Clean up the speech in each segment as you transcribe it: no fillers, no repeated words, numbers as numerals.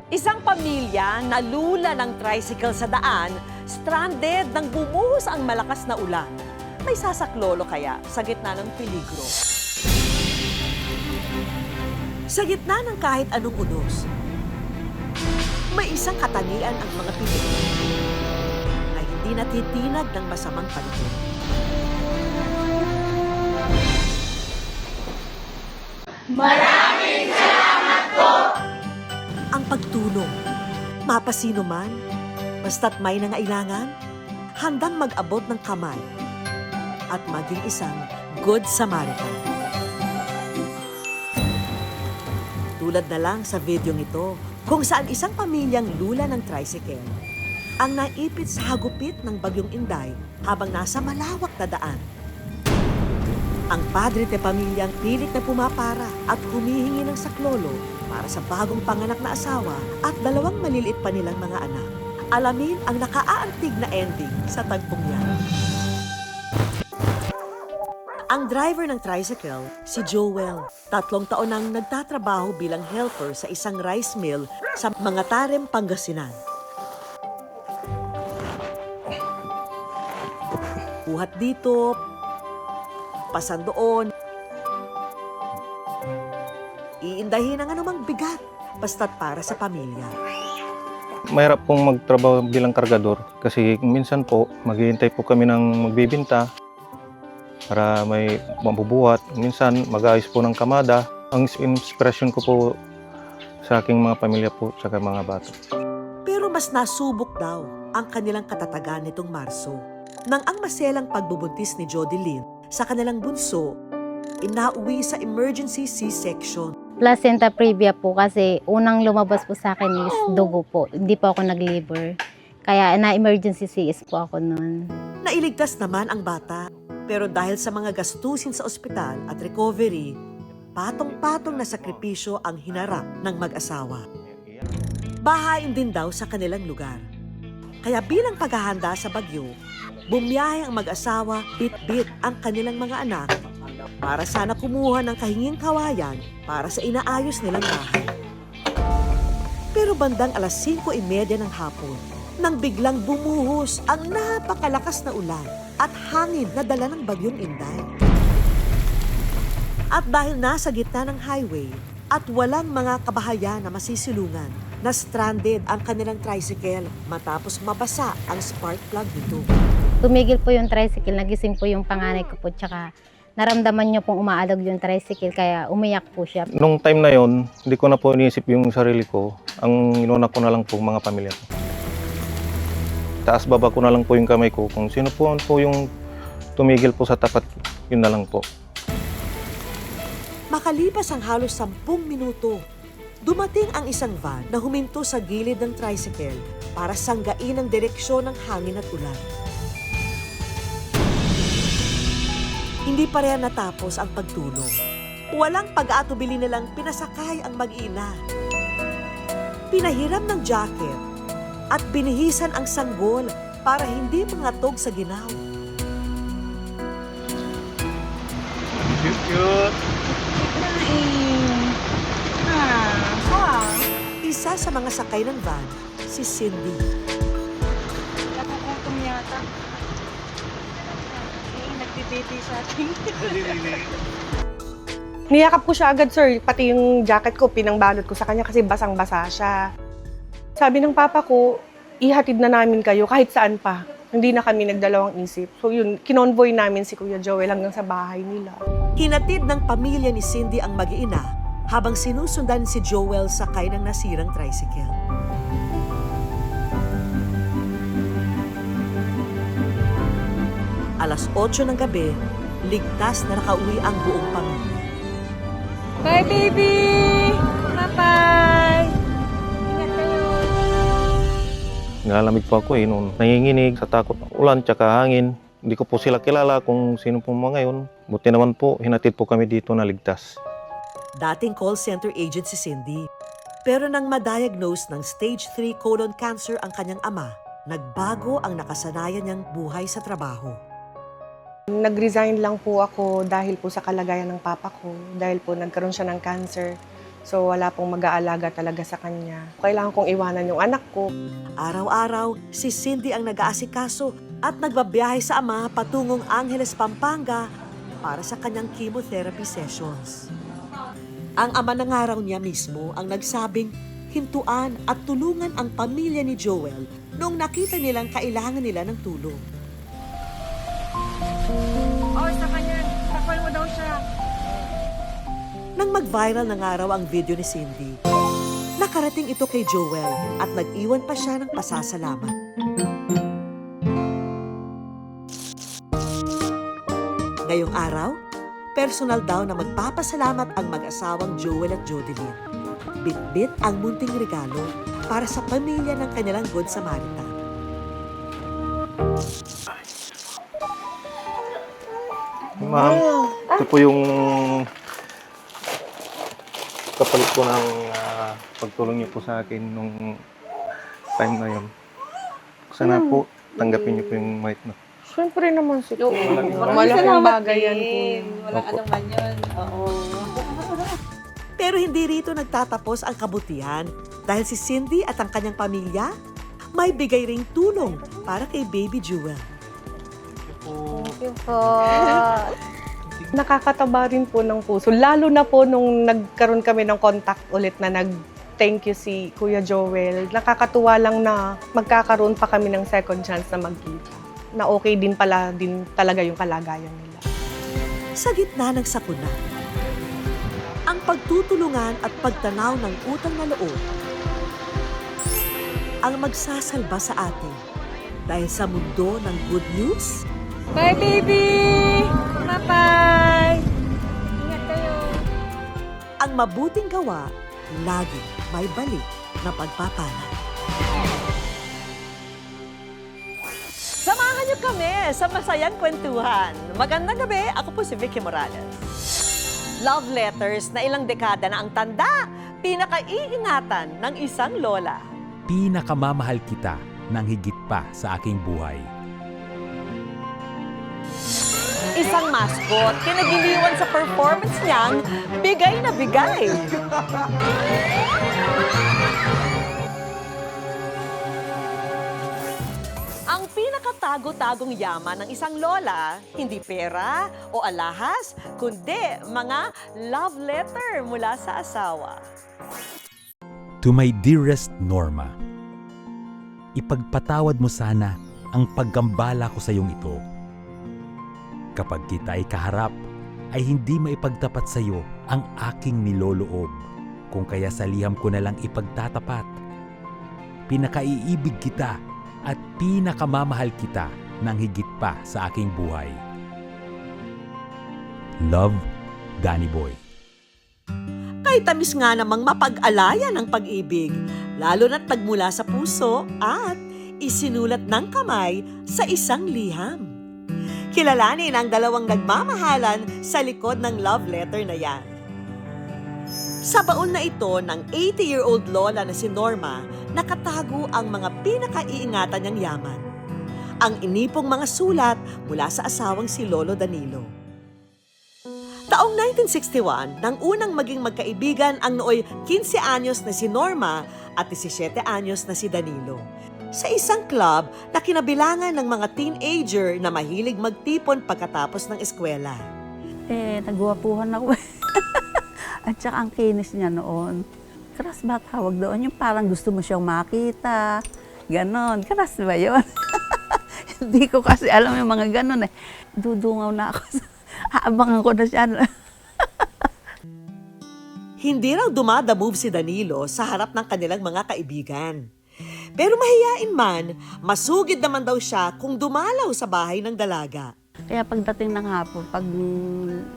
Isang pamilya nalula ng tricycle sa daan, stranded nang bumuhos ang malakas na ulan. May sasaklolo kaya sa gitna ng peligro. Sa gitna ng kahit anong unos, may isang katangian ang mga Pilipino na hindi natitinag ng masamang panahon. Maraming salamat po! Ang pagtulong, mapasino man, basta't may nangailangan, handang mag-abot ng kamay at maging isang Good Samaritan. Tulad na lang sa video nito, kung saan isang pamilyang lula ng tricycle ang naipit sa hagupit ng Bagyong Inday habang nasa malawak na daan. Ang padre de pamilyang pilit na pumapara at humihingi ng saklolo para sa bagong panganak na asawa at dalawang maliliit pa nilang mga anak. Alamin ang nakaaantig na ending sa tagpong yan. Ang driver ng tricycle, si Joel, 3 taon nang nagtatrabaho bilang helper sa isang rice mill sa Mangatarem, Pangasinan. Buhat dito, pasan doon, iindahin ang anumang bigat, basta't para sa pamilya. Mahirap pong magtrabaho bilang kargador kasi minsan po maghihintay po kami ng magbibinta para may mabubuhat. Minsan mag-aayos po ng kamada. Ang inspirasyon ko po sa aking mga pamilya po at mga bata. Pero mas nasubok daw ang kanilang katatagan nitong Marso nang ang maselang pagbubuntis ni Jodeline sa kanilang bunso inauwi sa emergency C-section. Placenta previa po kasi unang lumabas po sa akin is dugo po. Hindi po ako nag-labor. Kaya na-emergency CS po ako noon. Nailigtas naman ang bata, pero dahil sa mga gastusin sa ospital at recovery, patong-patong na sakripisyo ang hinarap ng mag-asawa. Bahain din daw sa kanilang lugar. Kaya bilang paghahanda sa bagyo, bumiyahe ang mag-asawa bit-bit ang kanilang mga anak para sana kumuha ng kahinging kawayan para sa inaayos nilang bahay. Pero bandang alas 5:30 ng hapon, nang biglang bumuhos ang napakalakas na ulan at hangin na dala ng Bagyong Inday. At dahil nasa gitna ng highway at walang mga kabahayan na masisilungan, na stranded ang kanilang tricycle matapos mabasa ang spark plug nito. Tumigil po yung tricycle, nagising po yung panganay ko po, tsaka naramdaman niyo pong umaalog yung tricycle, kaya umiyak po siya. Nung time na yon, hindi ko na po iniisip yung sarili ko. Ang inuna ko na lang po mga pamilya ko. Taas baba ko na lang po yung kamay ko. Kung sino po yung tumigil po sa tapat, yun na lang po. Makalipas ang halos 10 minuto, dumating ang isang van na huminto sa gilid ng tricycle para sanggain ang direksyon ng hangin at ulan. Hindi pa rin natapos ang pagtulong. Walang pag-aatubili nilang pinasakay ang mag-ina. Pinahiram ng jacket at binihisan ang sanggol para hindi mangatog sa ginaw. Cute! Isa sa mga sakay ng van, si Cindy. Nakukutom yata. Nagtititi sa atin. Niyakap ko siya agad, sir. Pati yung jacket ko, pinangbalot ko sa kanya kasi basang-basa siya. Sabi ng papa ko, ihatid na namin kayo kahit saan pa. Hindi na kami nagdalawang isip. So yun, kinonvoy namin si Kuya Joel hanggang sa bahay nila. Hinatid ng pamilya ni Cindy ang mag-iina habang sinusundan si Joel sakay ng nasirang tricycle. Alas 8 ng gabi, ligtas na nakauwi ang buong pamilya. Bye, baby! Bye-bye! Ingat kayo! Nalamig po ako noon. Nanginginig sa takot ng ulan tsaka hangin. Hindi ko po sila kilala kung sino po mga yun. Buti naman po, hinatid po kami dito na ligtas. Dating call center agent si Cindy. Pero nang ma-diagnose ng stage 3 colon cancer ang kanyang ama, nagbago ang nakasanayan niyang buhay sa trabaho. Nag-resign lang po ako dahil po sa kalagayan ng papa ko. Dahil po nagkaroon siya ng cancer. So wala pong mag-aalaga talaga sa kanya. Kailangan kong iwanan yung anak ko. Araw-araw, si Cindy ang nag-aasikaso at nagbabiyahe sa ama patungong Angeles, Pampanga para sa kanyang chemotherapy sessions. Ang ama ng araw niya mismo ang nagsabing hintuan at tulungan ang pamilya ni Joel noong nakita nilang kailangan nila ng tulong. Oh, sa kanya. Takpan mo daw siya. Nang mag-viral ng araw ang video ni Cindy, nakarating ito kay Joel at nag-iwan pa siya ng pasasalamat. Ngayong araw, personal daw na magpapasalamat ang mag-asawang Joel at Jodeline. Bit-bit ang munting regalo para sa pamilya ng kanilang Good Samaritan. Ma'am, ito po yung kapalit po ng pagtulong niyo po sa akin nung time na yun. Sana po tanggapin niyo po yung mic na. Siyempre naman si Kuya. Maraming Malaking bagay yan po. Walang Opo. anuman yun. Oo. Pero hindi rito nagtatapos ang kabutihan dahil si Cindy at ang kanyang pamilya may bigay ring tulong para kay baby Joel. Thank you po. Nakakataba rin po ng puso. Lalo na po nung nagkaroon kami ng contact ulit na thank you si Kuya Joel. Nakakatuwa lang na magkakaroon pa kami ng second chance na magkita. Na okay din pala din talaga yung kalagayan nila. Sa gitna ng sakuna, ang pagtutulungan at pagtanaw ng utang na loob ang magsasalba sa atin dahil sa mundo ng good news, Bye, baby! Bye-bye! Ingat kayo. ang mabuting gawa lagi may balik na pagpapala. Samahan niyo kami sa masayang kwentuhan. Magandang gabi, ako po si Vicky Morales. Love letters na ilang dekada na ang tanda, pinakaiingatan ng isang lola. Pinakamamahal kita ng higit pa sa aking buhay. Isang mascot, kinagiliwan sa performance niyang bigay na bigay. Ang pinakatago-tagong yaman ng isang lola, hindi pera o alahas, kundi mga love letter mula sa asawa. To my dearest Norma, ipagpatawad mo sana ang paggambala ko sa iyong ito. Kapag kita ay kaharap, ay hindi maipagtapat sa iyo ang aking niloloob, kung kaya sa liham ko na lang ipagtatapat. Pinakaiibig kita at pinakamamahal kita ng higit pa sa aking buhay. Love, Danny Boy. Kay tamis nga namang mapag-alaya ng pag-ibig, lalo na't nagmula sa puso at isinulat ng kamay sa isang liham. Kilalanin ang dalawang nagmamahalan sa likod ng love letter na yan. Sa baon na ito ng 80-year-old lola na si Norma, nakatago ang mga pinakaiingatan niyang yaman. Ang inipong mga sulat mula sa asawang si Lolo Danilo. Taong 1961, nang unang maging magkaibigan ang nooy 15 anyos na si Norma at 17 anyos na si Danilo. Sa isang club na kinabilangan ng mga teenager na mahilig magtipon pagkatapos ng eskwela. Nagwapuhan ako. At saka ang kinis niya noon. Crush ba tawag doon? Yung parang gusto mo siyang makita. Ganon. Crush ba yun? Hindi ko kasi alam yung mga ganon eh. Dudungaw na ako. Aabangan ko na siya. Hindi raw dumadamove si Danilo sa harap ng kanilang mga kaibigan. Pero mahiyain man, masugid naman daw siya kung dumalaw sa bahay ng dalaga. Kaya pagdating ng hapon, pag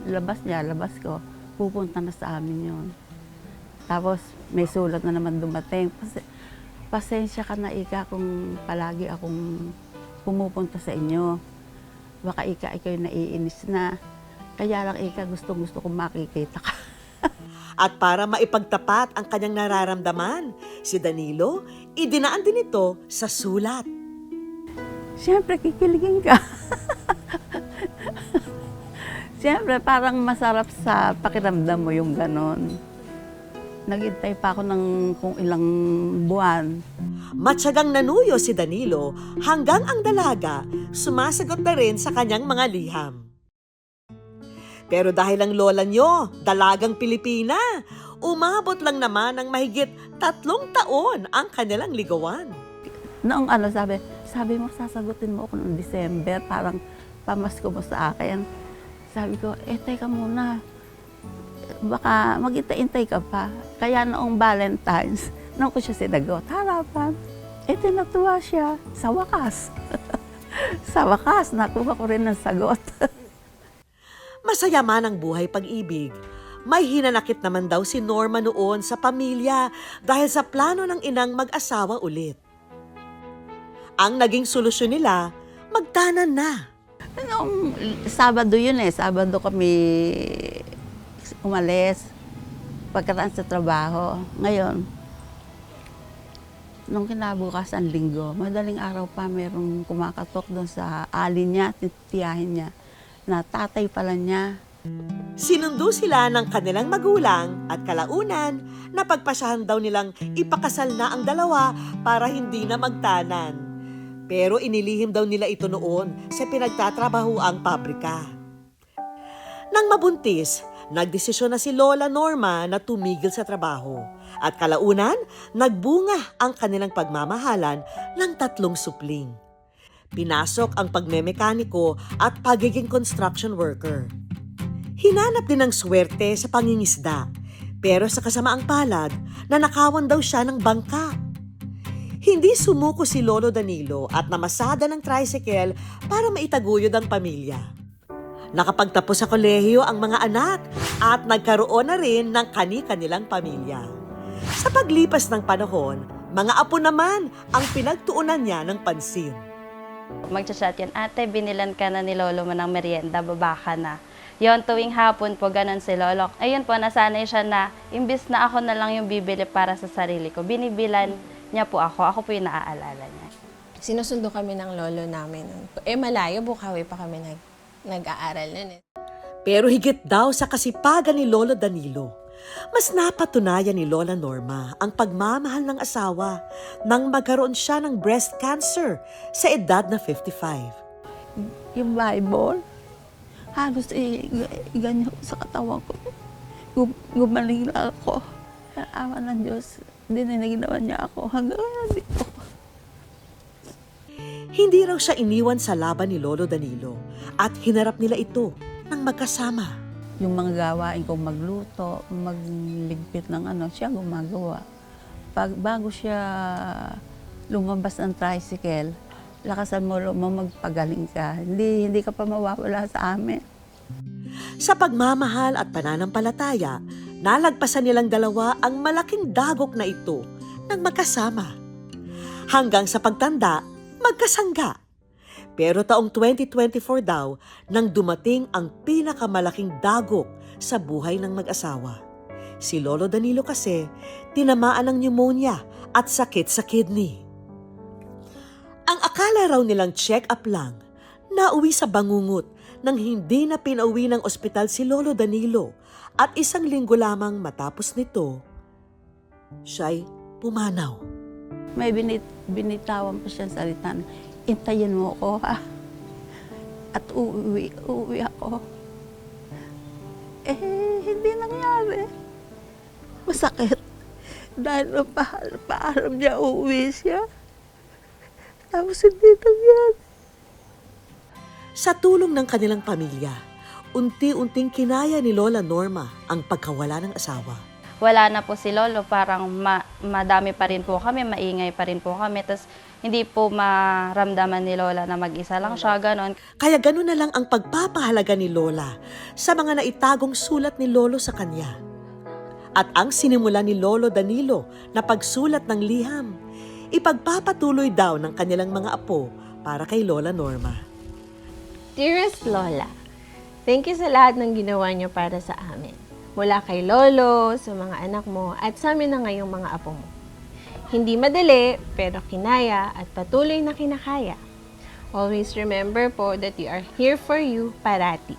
labas niya, labas ko, pupunta na sa amin yun. Tapos may sulat na naman dumating. Pasensya ka na, Ika, kung palagi akong pumupunta sa inyo. Baka Ika, ikaw yung naiinis na. Kaya lang, Ika, gusto kong makikita ka. At para maipagtapat ang kanyang nararamdaman, si Danilo, idinaan din ito sa sulat. Siyempre, kikiligin ka. Siyempre, parang masarap sa pakiramdam mo yung ganon. Naghintay pa ako ng kung ilang buwan. Matyagang nanuyo si Danilo hanggang ang dalaga sumasagot na rin sa kanyang mga liham. Pero dahil ang lola nyo, dalagang Pilipina, umabot lang naman ng mahigit 3 taon ang kanilang ligawan. Noong sabi mo, sasagutin mo ako noong December, parang pamasko mo sa akin. Sabi ko, teka muna, baka maghintay-intay ka pa. Kaya noong Valentine's, noong ko siya sinagot, harapan, tinatuwa siya sa wakas. Sa wakas, nakuha ko rin ng sagot. Masaya man ang buhay pag-ibig. May hinanakit naman daw si Norma noon sa pamilya dahil sa plano ng inang mag-asawa ulit. Ang naging solusyon nila, magtanan na. Noong Sabado yun Sabado kami umalis pagkaraan sa trabaho. Ngayon, nung kinabukasan Linggo, madaling araw pa merong kumakatok doon sa alin niya, titiyahin niya, na tatay pala niya. Sinundo sila ng kanilang magulang at kalaunan na pagpasyahan daw nilang ipakasal na ang dalawa para hindi na magtanan. Pero inilihim daw nila ito noon sa pinagtatrabahuang pabrika. Nang mabuntis, nagdesisyon na si Lola Norma na tumigil sa trabaho. At kalaunan, nagbunga ang kanilang pagmamahalan ng 3 supling. Pinasok ang pagmemekaniko at pagiging construction worker. Hinanap din ng swerte sa pangingisda, pero sa kasamaang palad, nanakawan daw siya ng bangka. Hindi sumuko si Lolo Danilo at namasada ng tricycle para maitaguyod ang pamilya. Nakapagtapos sa kolehiyo ang mga anak at nagkaroon na rin ng kani-kanilang pamilya. Sa paglipas ng panahon, mga apo naman ang pinagtuunan niya ng pansin. Magchat-chat yan, ate, binilan ka na ni Lolo mo ng merienda, baba ka na. Yon, tuwing hapon po, ganun si Lolo. Ayun po, nasanay siya na, imbis na ako na lang yung bibili para sa sarili ko, binibilan niya po ako po yung naaalala niya. Sinusundo kami ng lolo namin. Malayo, Bukawi pa kami nag-aaral nun . Pero higit daw sa kasipagan ni Lolo Danilo, mas napatunayan ni Lola Norma ang pagmamahal ng asawa nang magkaroon siya ng breast cancer sa edad na 55. Yung Bible, halos ganyan sa katawan ko. Gumaling lang ako. Awa ng Diyos, dininig naman niya ako hanggang dito. Hindi raw siya iniwan sa laban ni Lolo Danilo at hinarap nila ito ng magkasama. Yung mga gawain kong magluto, magligpit ng siya gumagawa. Bago siya lumabas ng tricycle, lakasan mo magpagaling ka. Hindi ka pa mawawala sa amin. Sa pagmamahal at pananampalataya, nalagpasan nilang dalawa ang malaking dagok na ito ng magkasama. Hanggang sa pagtanda, magkasangga. Pero taong 2024 daw nang dumating ang pinakamalaking dagok sa buhay ng mag-asawa. Si Lolo Danilo kasi tinamaan ng pneumonia at sakit sa kidney. Ang akala raw nilang check-up lang, nauwi sa bangungot nang hindi na pinauwi ng ospital si Lolo Danilo at 1 linggo lamang matapos nito, siya'y pumanaw. May binitawan pa siya salita na, intayin mo ako ha. At uuwi ako. Hindi nangyari. Masakit. Dahil paalam niya, uuwi siya. Tapos hindi nangyari. Sa tulong ng kanilang pamilya, unti-unting kinaya ni Lola Norma ang pagkawala ng asawa. Wala na po si Lolo, parang madami pa rin po kami, maingay pa rin po kami. Tapos hindi po maramdaman ni Lola na mag-isa lang siya, ganon. Kaya gano'n na lang ang pagpapahalaga ni Lola sa mga naitagong sulat ni Lolo sa kanya. At ang sinimula ni Lolo Danilo na pagsulat ng liham, ipagpapatuloy daw ng kanilang mga apo para kay Lola Norma. Dearest Lola, thank you sa lahat ng ginawa niyo para sa amin. Mula kay Lolo, sa mga anak mo, at sa amin na ngayong mga apo mo. Hindi madali, pero kinaya at patuloy na kinakaya. Always remember po that we are here for you parati.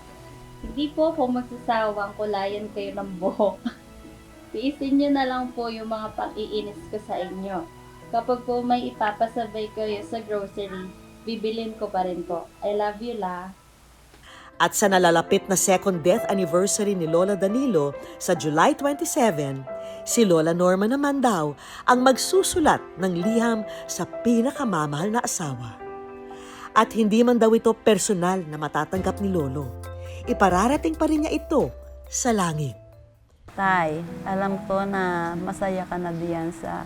Hindi po ako magsasawang kulayan kayo ng buhok. tiisin nyo na lang po yung mga pang-iinis ko sa inyo. Kapag po may ipapasabay kayo sa grocery, bibilin ko pa rin po. I love you, La. At sa nalalapit na second death anniversary ni Lola Danilo sa July 27, si Lola Norma naman daw ang magsusulat ng liham sa pinakamamahal na asawa. At hindi man daw ito personal na matatanggap ni Lolo, ipararating pa rin niya ito sa langit. Tay, alam ko na masaya ka na diyan sa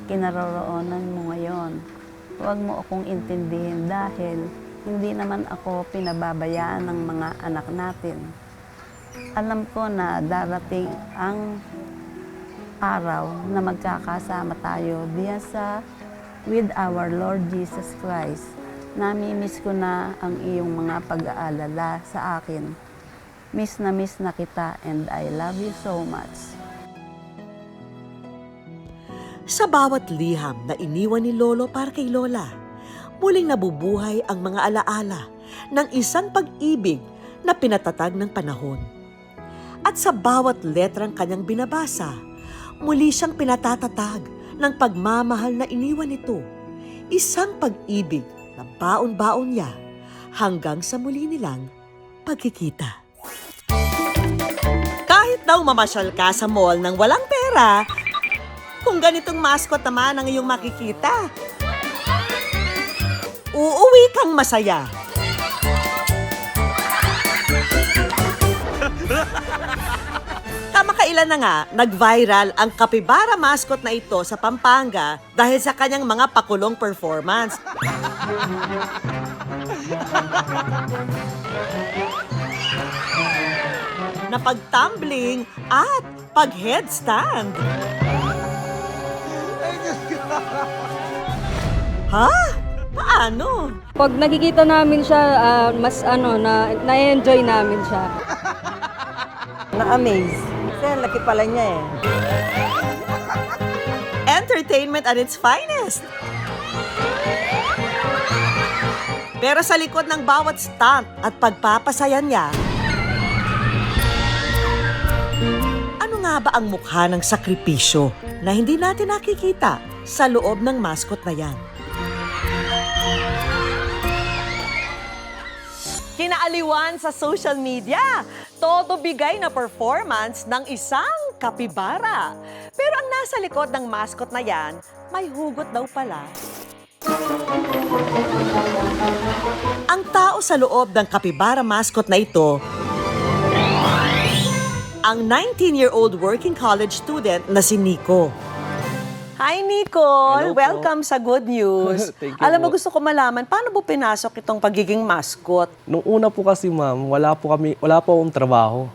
kinaroroonan mo ngayon. Huwag mo akong intindihin dahil hindi naman ako pinababayaan ng mga anak natin. Alam ko na darating ang araw na magkakasama tayo diyan sa with our Lord Jesus Christ. Nami-miss ko na ang iyong mga pag-aalala sa akin. Miss na kita and I love you so much. Sa bawat liham na iniwan ni Lolo para kay Lola, muling nabubuhay ang mga alaala ng isang pag-ibig na pinatatag ng panahon. At sa bawat letrang kanyang binabasa, muli siyang pinatatatag ng pagmamahal na iniwan nito. Isang pag-ibig na baon-baon niya hanggang sa muli nilang pagkikita. Kahit daw mamasyal ka sa mall ng walang pera, kung ganitong mascot naman ang iyong makikita, uuwi kang masaya. Kamakailan na nga, nag-viral ang kapibara mascot na ito sa Pampanga dahil sa kanyang mga pakulong performance. Na pag-tumbling at pag-headstand. Ha? Paano? Pag nakikita namin siya, mas na-enjoy namin siya. Na-amaze. Kasi laki pala niya eh. Entertainment at its finest. Pero sa likod ng bawat stunt at pagpapasaya niya, ano nga ba ang mukha ng sakripisyo na hindi natin nakikita sa loob ng mascot na yan? Kinaaliwan sa social media, todo bigay na performance ng isang kapibara. Pero ang nasa likod ng mascot na yan, may hugot daw pala. Ang tao sa loob ng kapibara mascot na ito, ang 19-year-old working college student na si Nico. Hi, Nicole! Hello po. Welcome sa Good News. Thank you Alam mo, po. gusto ko malaman, paano mo pinasok itong pagiging mascot? Nung una po kasi ma'am, wala po akong trabaho.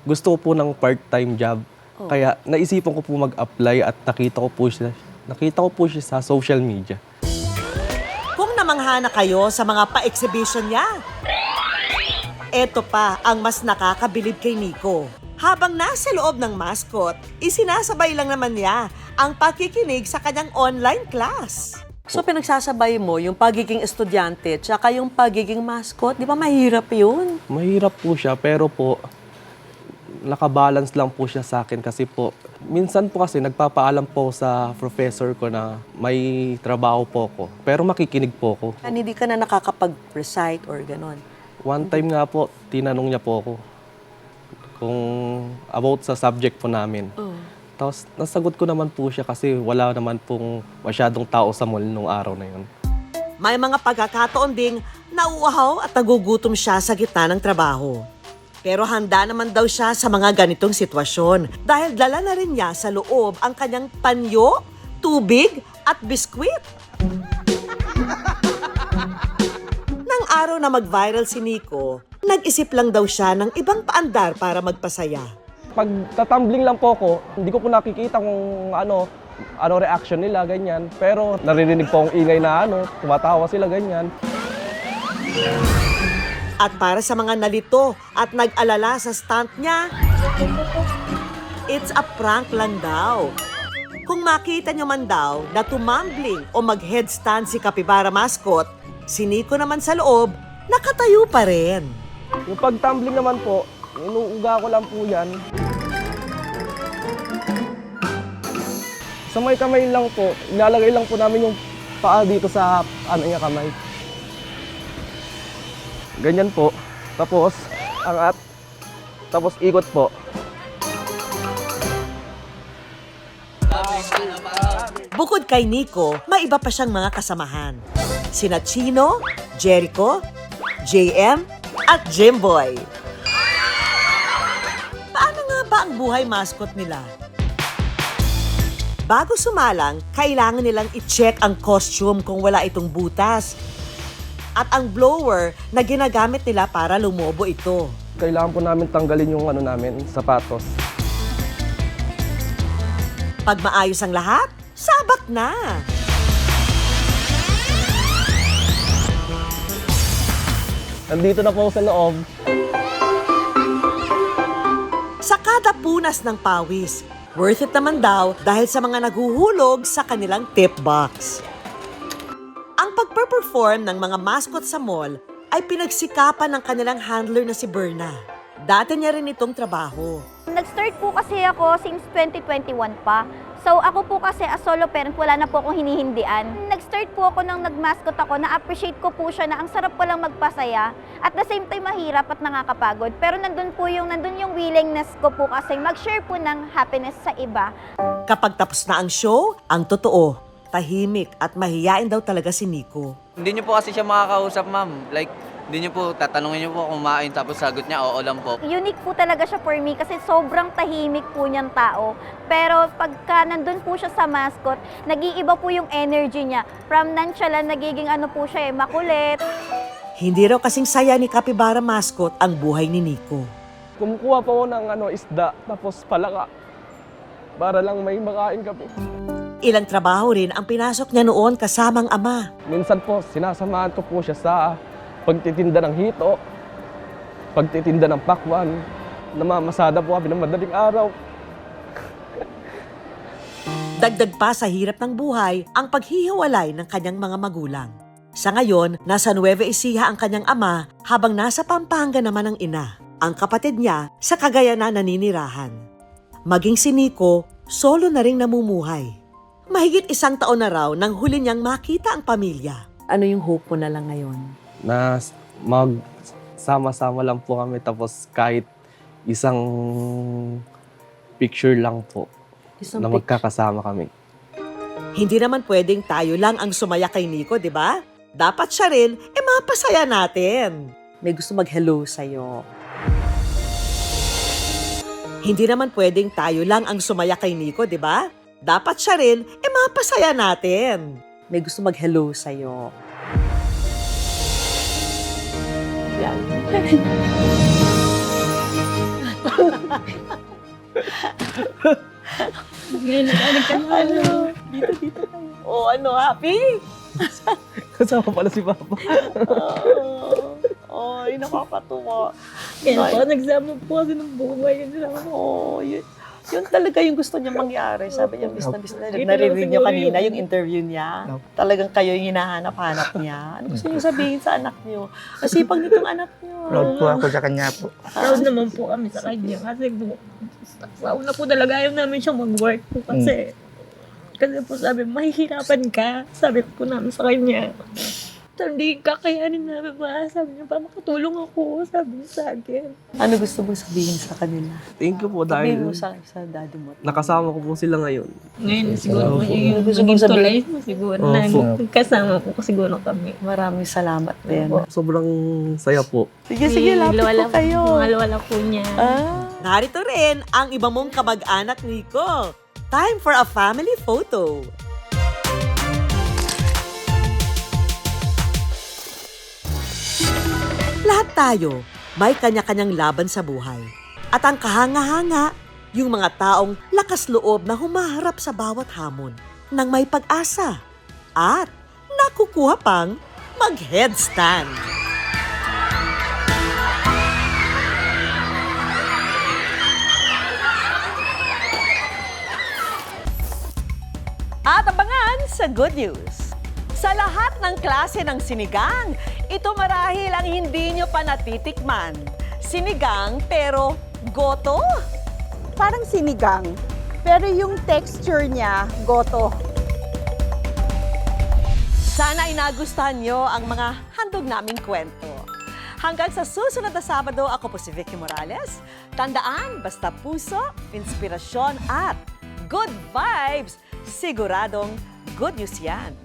Gusto ko po ng part-time job. Kaya naisipan ko po mag-apply at nakita ko po siya sa social media. Kung namangha na kayo sa mga pa-exhibition niya, eto pa ang mas nakakabilib kay Nico. Habang nasa loob ng mascot, isinasabay lang naman niya ang pakikinig sa kanyang online class. So pinagsasabay mo yung pagiging estudyante tsaka yung pagiging mascot, di ba mahirap yun? Mahirap po siya pero po nakabalance lang po siya sa akin kasi po minsan po kasi nagpapaalam po sa professor ko na may trabaho po ko pero makikinig po ko. Hindi ka na nakakapag-recite or ganon. One time nga po, tinanong niya po ako kung about sa subject po namin. Tapos nasagot ko naman po siya kasi wala naman pong masyadong tao sa mall nung araw na yun. May mga pagkakataon ding nauuhaw at nagugutom siya sa gitna ng trabaho. Pero handa naman daw siya sa mga ganitong sitwasyon dahil dala na rin niya sa loob ang kanyang panyo, tubig at biskwit. Nang araw na mag-viral si Nico, nag-isip lang daw siya ng ibang paandar para magpasaya. Pag tatumbling lang po ako, hindi ko po nakikita kung ano reaction nila, ganyan. Pero naririnig po ang ingay na tumatawa sila, ganyan. At para sa mga nalito at nag-alala sa stunt niya, it's a prank lang daw. Kung makita nyo man daw na tumambling o mag-headstand si Capybara Mascot, si Nico naman sa loob, nakatayo pa rin. Yung pag-tumbling naman po, inuuga ko lang po yan. Sa may kamay lang po, ilalagay lang po namin yung paa dito sa niya kamay. Ganyan po. Tapos, angat. Tapos ikot po. Bukod kay Nico, may iba pa siyang mga kasamahan. Sina Chino, Jericho, JM, at Jimboy. Paano nga ba ang buhay mascot nila? Bago sumalang, kailangan nilang i-check ang costume kung wala itong butas. At ang blower na ginagamit nila para lumobo ito. Kailangan po namin tanggalin yung sapatos. Pag maayos ang lahat, sabak na! Nandito na po sa loob. Sa kada punas ng pawis, worth it naman daw dahil sa mga naguhulog sa kanilang tip box. Ang pagperform ng mga mascot sa mall ay pinagsikapan ng kanilang handler na si Berna. Dati niya rin itong trabaho. Nag-start po kasi ako since 2021 pa. So ako po kasi as solo parent, wala na po akong hinihindian. Nag-start po ako nang nag-mascot ako, na-appreciate ko po siya na ang sarap palang magpasaya. At the same time mahirap at nakakapagod. Pero nandun yung willingness ko po kasi mag-share po ng happiness sa iba. Kapag tapos na ang show, ang totoo, tahimik at mahiyain daw talaga si Nico. Hindi niyo po kasi siya makakausap, ma'am. Like, hindi niyo po, tatanungin niyo po kung kumain tapos sagot niya, oo lang po. Unique po talaga siya for me kasi sobrang tahimik po niyang tao. Pero pagka nandun po siya sa mascot, nag-iiba po yung energy niya. From nonchalant, nagiging po siya makulit. Hindi raw kasing saya ni Capybara mascot ang buhay ni Nico. Kumukuha pa ako ng isda, tapos palaka. Para lang may makain kami. Ilang trabaho rin ang pinasok niya noon kasamang ama. Minsan po, sinasamahan ko po siya sa pagtitinda ng hito, pagtitinda ng pakwan. Namamasada po kami ng madaling araw. Dagdag pa sa hirap ng buhay ang paghihiwalay ng kanyang mga magulang. Sa ngayon, nasa Nueva Ecija ang kanyang ama habang nasa Pampanga naman ang ina. Ang kapatid niya sa Cagayan na naninirahan. Maging si Nico, solo na ring namumuhay. Mahigit 1 taon na raw nang huli niyang makita ang pamilya. Ano yung hope mo na lang ngayon? Na magsama-sama lang po kami, tapos kahit isang picture lang po na magkakasama kami. Hindi naman pwedeng tayo lang ang sumaya kay Nico, di ba? Dapat siya rin, mapasaya natin. May gusto mag-hello sa'yo. Hindi naman pwedeng tayo lang ang sumaya kay Nico, di ba? Dapat siya rin, mapasaya natin. May gusto mag-hello sa'yo. Yan. Dito tayo. Oh, happy? Kasama pala si Papa. Ay, nakakatuwa. Kaya po, nagsama po kasi ng buhay. Yun talaga yung gusto niya mangyari. Sabi niya, bis na naririnig niyo kanina yung interview niya. Talagang kayo yung hinahanap-hanap niya. Ano gusto niyo sabihin sa anak niyo? Masipag nitong anak niyo. Proud po ako sa kanya po. Proud naman po kami sa kanya. Kasi po, sa una po talaga ayaw namin siyang mag-work po kasi. Kasi po sabi, mahihirapan ka. Sabi po namin sa kanya. Hindi kakayanin namin ba? Sabi niya, pa makatulong ako. Sabi niya sa akin. Ano gusto mo sabihin sa kanila? Thank you po Sabihin dahil mo sa daddy mo. nakasama ko po sila ngayon. Ngayon siguro po yung Gusto mong naging sabihin? tulay mo siguro. Nagkasama po siguro kami. Maraming salamat din. Sobrang saya po. Sige, lapit po kayo. Mga lola po niya. Narito rin ang iba mong kamag-anak, Nico. Time for a family photo. Lahat tayo may kanya-kanyang laban sa buhay. At ang kahanga-hanga, yung mga taong lakas loob na humaharap sa bawat hamon nang may pag-asa at nakukuha pang mag-headstand. At abangan sa good news. Sa lahat ng klase ng sinigang, ito marahil ang hindi nyo pa natitikman. Sinigang pero goto? Parang sinigang, Pero yung texture niya, goto. Sana ay nagustuhan nyo ang mga handog naming kwento. Hanggang sa susunod na Sabado, ako po si Vicky Morales. Tandaan, basta puso, inspirasyon at good vibes, siguradong good news yan.